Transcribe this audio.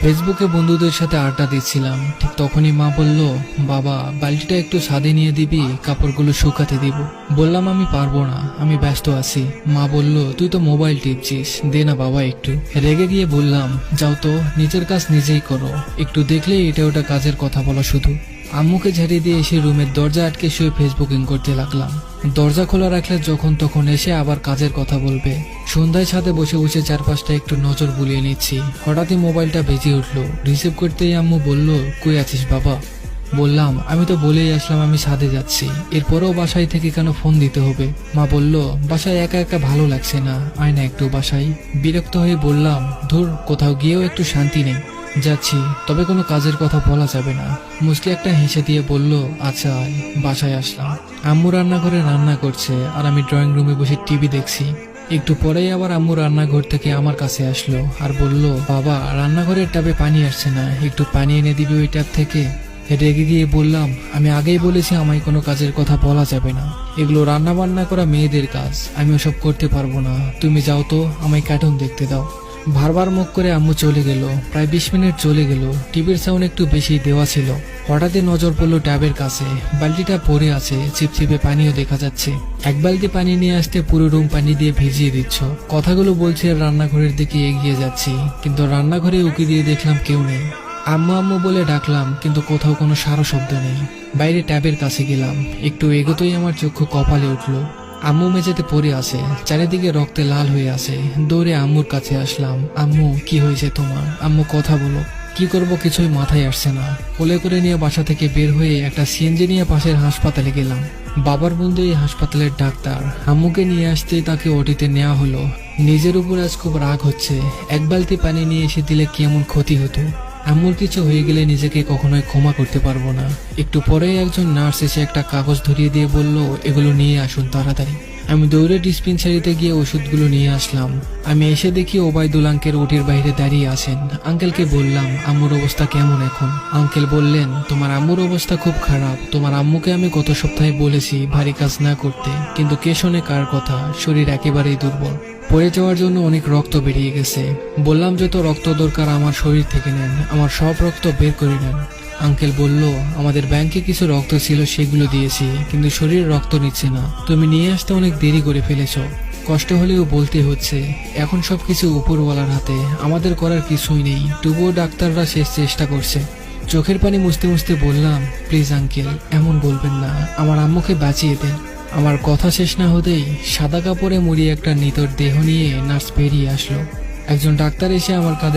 ফেসবুকে বন্ধুদের সাথে আড্ডা দিচ্ছিলাম, ঠিক তখনই মা বলল, বাবা বালতিটা একটু ছাদে নিয়ে দিবি, কাপড়গুলো শুকাতে দিব। বললাম আমি পারবো না, আমি ব্যস্ত আছি। মা বলল, তুই তো মোবাইল টিপছিস, দে না বাবা একটু। রেগে গিয়ে বললাম, যাও তো, নিজের কাজ নিজেই করো, একটু দেখলে এটা ওটা কাজের কথা বলা শুধু। আম্মুকে ঝাড়িয়ে দিয়ে এসে রুমের দরজা আটকে শুয়ে ফেসবুকিং করতে লাগলাম। দরজা খোলা রাখলে যখন তখন এসে আবার কাজের কথা বলবে। সন্ধ্যায় ছাদে বসে বসে চারপাশটা একটু নজর বুলিয়ে নিচ্ছি। হঠাৎই মোবাইলটা বেজে উঠলো। রিসিভ করতেই আম্মু বলল, কই আছিস বাবা? বললাম, আমি তো বলেই আসলাম আমি ছাদে যাচ্ছি, এরপরেও বাসায় থেকে কেন ফোন দিতে হবে? মা বলল, বাসায় একা একা ভালো লাগছে না, আয় না একটু বাসায়। বিরক্ত হয়ে বললাম, ধুর, কোথাও গিয়েও একটু শান্তি নেই। যাচ্ছি, তবে কোনো কাজের কথা বলা যাবে না। মুসলি একটা হেসে দিয়ে বলল, আচ্ছা আয়। বাসায় আসলাম। আম্মু রান্নাঘরে রান্না করছে আর আমি ড্রয়িং রুমে বসে টিভি দেখছি। একটু পরেই আবার আম্মু রান্নাঘর থেকে আমার কাছে আসলো আর বলল, বাবা রান্নাঘরের ট্যাবে পানি আসছে না, একটু পানি এনে দিবি ওই ট্যাব থেকে। রেগে গিয়ে বললাম, আমি আগেই বলেছি আমায় কোনো কাজের কথা বলা যাবে না, এগুলো রান্না বান্না করা মেয়েদের কাজ, আমি ওসব করতে পারবো না। তুমি যাও তো, আমায় কার্টুন দেখতে দাও। বারবার মুখ করে আম্মু চলে গেল। প্রায় 20 মিনিট চলে গেল। টিভির সাউন্ড একটু বেশি দেওয়া ছিল। হঠাৎই নজর পড়লো ট্যাবের কাছে। বালতিটা পড়ে আছে, চিপচিপে পানিও দেখা যাচ্ছে। এক বালতি পানি নিয়ে আসতে পুরো রুম পানি দিয়ে ভিজিয়ে দিচ্ছ। কথাগুলো বলছে রান্নাঘরের দিকে এগিয়ে যাচ্ছি, কিন্তু রান্নাঘরে উকি দিয়ে দেখলাম কেউ নেই। আম্মু আম্মু বলে ডাকলাম, কিন্তু কোথাও কোনো সারা শব্দ নেই। বাইরে ট্যাবের কাছে গেলাম। একটু এগোতেই আমার চক্ষু কপালে উঠলো। আম্মু মেঝেতে পড়ে আছে, চারিদিকে রক্তে লাল হয়ে আছে। দৌড়ে আম্মুর কাছে আসলাম। আম্মু, কি হয়েছে তোমার? আম্মু, কথা বলো। কি করব কিছুই মাথায় আসছে না। কোলে করে নিয়ে বাসা থেকে বের হয়ে একটা সিএনজি নিয়ে পাশের হাসপাতালে গেলাম। বাবার বন্ধু এই হাসপাতালের ডাক্তার। আম্মুকে নিয়ে আসতেই তাকে ওটিতে নেওয়া হলো। নিজের উপর আজ খুব রাগ হচ্ছে। এক বালতি পানি নিয়ে এসে দিলে কি এমন ক্ষতি হতো? আম্মুর কিছু হয়ে গেলে নিজেকে কখনোই ক্ষমা করতে পারবো না। একটু পরেই একজন নার্স এসে একটা কাগজ ধরিয়ে দিয়ে বলল, এগুলো নিয়ে আসুন তাড়াতাড়ি। আমি দৌড়ে ডিসপেন্সারিতে গিয়ে ওষুধগুলো নিয়ে আসলাম। আমি এসে দেখি ওবায়দুল আঙ্কেল ওটির বাইরে দাঁড়িয়ে আছেন। আঙ্কেলকে বললাম, আম্মুর অবস্থা কেমন এখন? আঙ্কেল বললেন, তোমার আম্মুর অবস্থা খুব খারাপ। তোমার আম্মুকে আমি গত সপ্তাহে বলেছি ভারী কাজ না করতে, কিন্তু কে শোনে কার কথা? শরীর একেবারেই দুর্বল, পড়ে যাওয়ার জন্য অনেক রক্ত বেরিয়ে গেছে। বললাম, যত রক্ত দরকার আমার শরীর থেকে নেন, আমার সব রক্ত বের করে নেন। আঙ্কেল বলল, আমাদের ব্যাংকে কিছু রক্ত ছিল, সেগুলো দিয়েছি, কিন্তু শরীর রক্ত নিচ্ছে না। তুমি নিয়ে আসতে অনেক দেরি করে ফেলেছ। কষ্ট হলেও বলতে হচ্ছে, এখন সবকিছু উপরওয়ালার হাতে, আমাদের করার কিছুই নেই। তবুও ডাক্তাররা শেষ চেষ্টা করছে। চোখের পানি মুছতে মুছতে বললাম, প্লিজ আঙ্কেল, এমন বলবেন না, আমার আম্মুকে বাঁচিয়ে দেন। আমার কথা শেষ না হতেই সাদা কাপড়ে মুড়িয়ে একটা নিতর দেহ নিয়ে নার্স বেরিয়ে আসলো। একজন ডাক্তার এসে আমার কাঁধে